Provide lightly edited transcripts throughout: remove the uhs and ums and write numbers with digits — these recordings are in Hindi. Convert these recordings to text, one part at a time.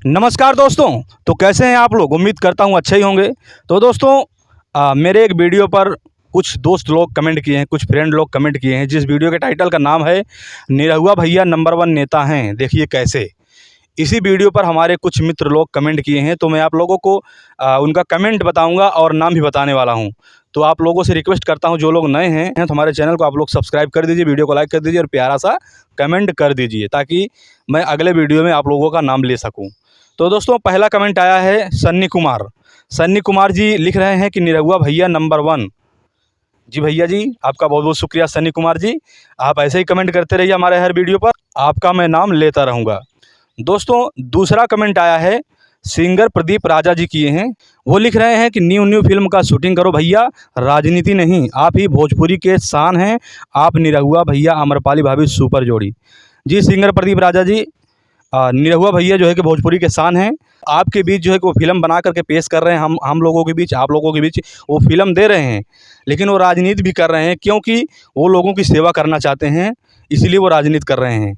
नमस्कार दोस्तों। तो कैसे हैं आप लोग? उम्मीद करता हूं अच्छे ही होंगे। तो दोस्तों मेरे एक वीडियो पर कुछ दोस्त लोग कमेंट किए हैं, कुछ फ्रेंड लोग कमेंट किए हैं, जिस वीडियो के टाइटल का नाम है निरहुआ भैया नंबर 1 नेता हैं, देखिए कैसे। इसी वीडियो पर हमारे कुछ मित्र लोग कमेंट किए हैं, तो मैं आप लोगों को उनका कमेंट बताऊंगा और नाम भी बताने वाला हूं। तो आप लोगों से रिक्वेस्ट करता हूं, जो लोग नए हैं तो हमारे चैनल को आप लोग सब्सक्राइब कर दीजिए, वीडियो को लाइक कर दीजिए और प्यारा सा कमेंट कर दीजिए, ताकि मैं अगले वीडियो में आप लोगों का नाम ले सकूँ। तो दोस्तों पहला कमेंट आया है सन्नी कुमार। सन्नी कुमार जी लिख रहे हैं कि निरहुआ भैया नंबर 1। जी भैया जी, आपका बहुत बहुत शुक्रिया सन्नी कुमार जी। आप ऐसे ही कमेंट करते रहिए हमारे हर वीडियो पर, आपका मैं नाम लेता रहूँगा। दोस्तों दूसरा कमेंट आया है सिंगर प्रदीप राजा जी किए हैं। वो लिख रहे हैं कि न्यू फिल्म का शूटिंग करो भैया, राजनीति नहीं, आप ही भोजपुरी के शान हैं, आप निरहुआ भैया अमरपाली भाभी सुपर जोड़ी। जी सिंगर प्रदीप राजा जी, निरहुआ भैया जो है कि भोजपुरी के शान हैं। आपके बीच जो है कि वो फ़िल्म बना करके पेश कर रहे हैं, हम लोगों के बीच, आप लोगों के बीच वो फ़िल्म दे रहे हैं, लेकिन वो राजनीति भी कर रहे हैं, क्योंकि वो लोगों की सेवा करना चाहते हैं, इसीलिए वो राजनीति कर रहे हैं।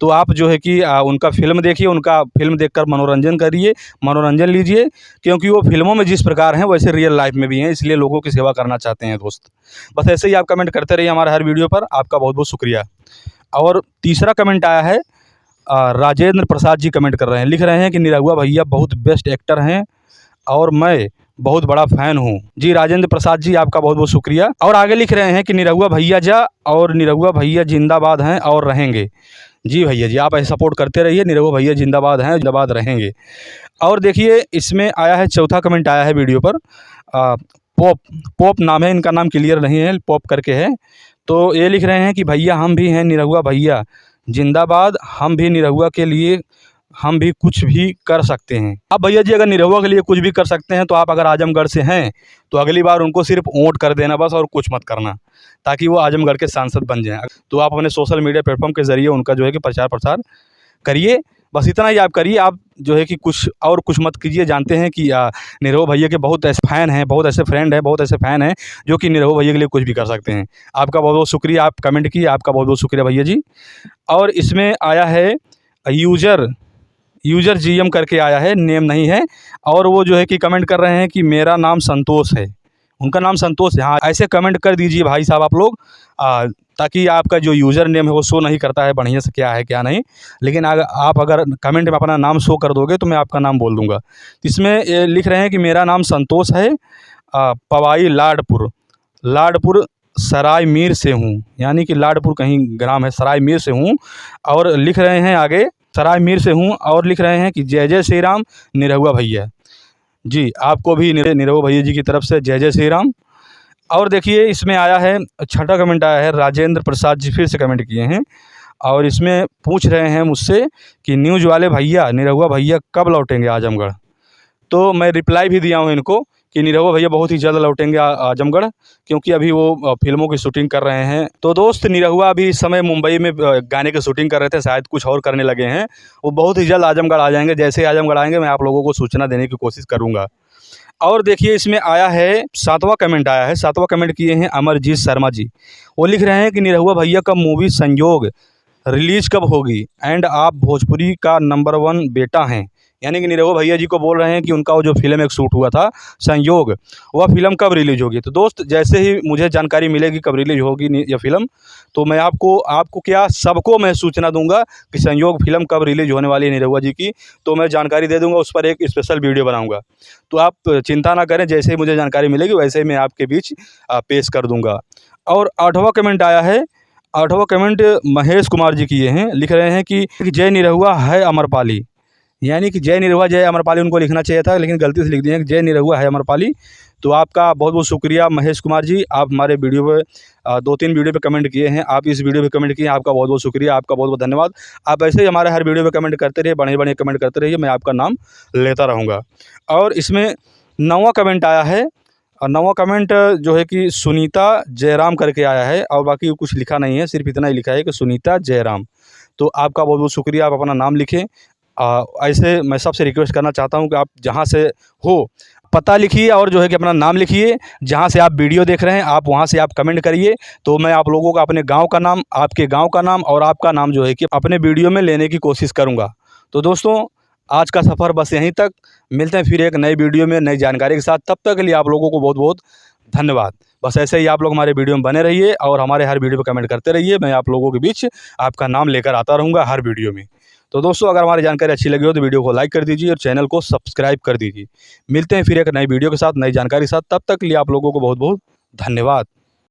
तो आप जो है कि उनका फ़िल्म देखिए, उनका फ़िल्म देखकर मनोरंजन करिए, मनोरंजन लीजिए, क्योंकि वो फ़िल्मों में जिस प्रकार हैं वैसे रियल लाइफ़ में भी हैं, इसलिए लोगों की सेवा करना चाहते हैं दोस्त। बस ऐसे ही आप कमेंट करते रहिए हमारे हर वीडियो पर, आपका बहुत बहुत शुक्रिया। और तीसरा कमेंट आया है राजेंद्र प्रसाद जी कमेंट कर रहे हैं, लिख रहे हैं कि निरहुआ भैया बहुत बेस्ट एक्टर हैं और मैं बहुत बड़ा फ़ैन हूँ। जी राजेंद्र प्रसाद जी, आपका बहुत बहुत शुक्रिया। और आगे लिख रहे हैं कि निरहुआ भैया जा और निरहुआ भैया जिंदाबाद हैं और रहेंगे। जी भैया जी, आप ऐसे सपोर्ट करते रहिए, निरहुआ भैया जिंदाबाद हैं, जिंदाबाद रहेंगे। और देखिए इसमें आया है, चौथा कमेंट आया है वीडियो पर, पॉप पॉप नाम है, इनका नाम क्लियर नहीं है, पॉप करके है। तो ये लिख रहे हैं कि भैया हम भी हैं निरहुआ भैया जिंदाबाद, हम भी निरहुआ के लिए हम भी कुछ भी कर सकते हैं। अब भैया जी अगर निरहुआ के लिए कुछ भी कर सकते हैं, तो आप अगर आजमगढ़ से हैं तो अगली बार उनको सिर्फ वोट कर देना बस, और कुछ मत करना, ताकि वो आजमगढ़ के सांसद बन जाएं। तो आप अपने सोशल मीडिया प्लेटफॉर्म के ज़रिए उनका जो है कि प्रचार प्रसार करिए, बस इतना ही आप करिए। आप जो है कि कुछ मत कीजिए। जानते हैं कि निरहुआ भैया के बहुत ऐसे फ़ैन हैं, बहुत ऐसे फ्रेंड हैं, बहुत ऐसे फ़ैन हैं जो कि निरहुआ भैया के लिए कुछ भी कर सकते हैं। आपका बहुत बहुत शुक्रिया, आप कमेंट किए, आपका बहुत बहुत शुक्रिया भैया जी। और इसमें आया है यूज़र जीएम करके आया है, नेम नहीं है, और वो जो है कि कमेंट कर रहे हैं कि मेरा नाम संतोष है। उनका नाम संतोष है। हाँ, ऐसे कमेंट कर दीजिए भाई साहब आप लोग, ताकि आपका जो यूज़र नेम है वो शो नहीं करता है बढ़िया से, क्या है क्या नहीं। लेकिन आप अगर कमेंट में अपना नाम शो कर दोगे तो मैं आपका नाम बोल दूँगा। इसमें ये लिख रहे हैं कि मेरा नाम संतोष है, पवाई लाडपुर सराय मीर से हूँ, यानी कि लाडपुर कहीं ग्राम है, सराय मीर से हूँ। और लिख रहे हैं आगे, सराय मीर से हूँ, और लिख रहे हैं कि जय जय श्री राम निरहुआ भैया। जी आपको भी निरहुआ भैया जी की तरफ से जय जय श्री राम। और देखिए इसमें आया है, छठा कमेंट आया है, राजेंद्र प्रसाद जी फिर से कमेंट किए हैं, और इसमें पूछ रहे हैं मुझसे कि न्यूज़ वाले भैया निरहुआ भैया कब लौटेंगे आजमगढ़। तो मैं रिप्लाई भी दिया हूँ इनको कि निरहुआ भैया बहुत ही जल्द लौटेंगे आजमगढ़, क्योंकि अभी वो फिल्मों की शूटिंग कर रहे हैं। तो दोस्त निरहुआ अभी इस समय मुंबई में गाने की शूटिंग कर रहे थे, शायद कुछ और करने लगे हैं। वो बहुत ही जल्द आजमगढ़ आ जाएंगे। जैसे ही आजमगढ़ आएंगे मैं आप लोगों को सूचना देने की कोशिश करूँगा। और देखिए इसमें आया है, सातवां कमेंट आया है, सातवां कमेंट किए हैं अमरजीत शर्मा जी। वो लिख रहे हैं कि निरहुआ भैया का मूवी संयोग रिलीज़ कब होगी, एंड आप भोजपुरी का नंबर 1 बेटा हैं। यानी कि निरहुआ भैया जी को बोल रहे हैं कि उनका वो जो फ़िल्म एक शूट हुआ था संयोग, वह फ़िल्म कब रिलीज़ होगी। तो दोस्त जैसे ही मुझे जानकारी मिलेगी कब रिलीज़ होगी यह फ़िल्म, तो मैं आपको क्या सबको मैं सूचना दूंगा कि संयोग फ़िल्म कब रिलीज़ होने वाली है निरहुआ जी की। तो मैं जानकारी दे दूंगा, उस पर एक स्पेशल वीडियो बनाऊँगा। तो आप चिंता ना करें, जैसे ही मुझे जानकारी मिलेगी वैसे ही मैं आपके बीच पेश कर दूँगा। और आठवां कमेंट आया है, आठवां कमेंट महेश कुमार जी किए हैं, लिख रहे हैं कि जय निरहुआ है अमरपाली, यानी कि जय निरहुआ जय अमरपाली उनको लिखना चाहिए था, लेकिन गलती से लिख दिए कि जय निरहुआ है अमरपाली। तो आपका बहुत बहुत शुक्रिया महेश कुमार जी, आप हमारे वीडियो पे 2-3 वीडियो पे कमेंट किए हैं, आप इस वीडियो पे कमेंट किए हैं, आपका बहुत बहुत शुक्रिया, आपका बहुत बहुत धन्यवाद। आप ऐसे ही हमारे हर वीडियो पे कमेंट करते रहिए, बढ़िया कमेंट करते रहिए, मैं आपका नाम लेता रहूँगा। और इसमें 9वां कमेंट आया है, और 9वां कमेंट जो है कि सुनीता जयराम करके आया है, और बाकी कुछ लिखा नहीं है, सिर्फ इतना ही लिखा है कि सुनीता जयराम। तो आपका बहुत बहुत शुक्रिया, आप अपना नाम लिखें। ऐसे मैं सबसे रिक्वेस्ट करना चाहता हूं कि आप जहां से हो पता लिखिए, और जो है कि अपना नाम लिखिए, जहां से आप वीडियो देख रहे हैं आप वहां से आप कमेंट करिए। तो मैं आप लोगों का अपने गांव का नाम, आपके गांव का नाम और आपका नाम जो है कि अपने वीडियो में लेने की कोशिश करूंगा। तो दोस्तों आज का सफ़र बस यहीं तक। मिलते हैं फिर एक नई वीडियो में नई जानकारी के साथ। तब तक के लिए आप लोगों को बहुत बहुत धन्यवाद। बस ऐसे ही आप लोग हमारे वीडियो में बने रहिए और हमारे हर वीडियो पे कमेंट करते रहिए। मैं आप लोगों के बीच आपका नाम लेकर आता रहूँगा हर वीडियो में। तो दोस्तों, अगर हमारी जानकारी अच्छी लगी हो तो वीडियो को लाइक कर दीजिए और चैनल को सब्सक्राइब कर दीजिए। मिलते हैं फिर एक नई वीडियो के साथ, नई जानकारी के साथ। तब तक के लिए आप लोगों को बहुत बहुत धन्यवाद।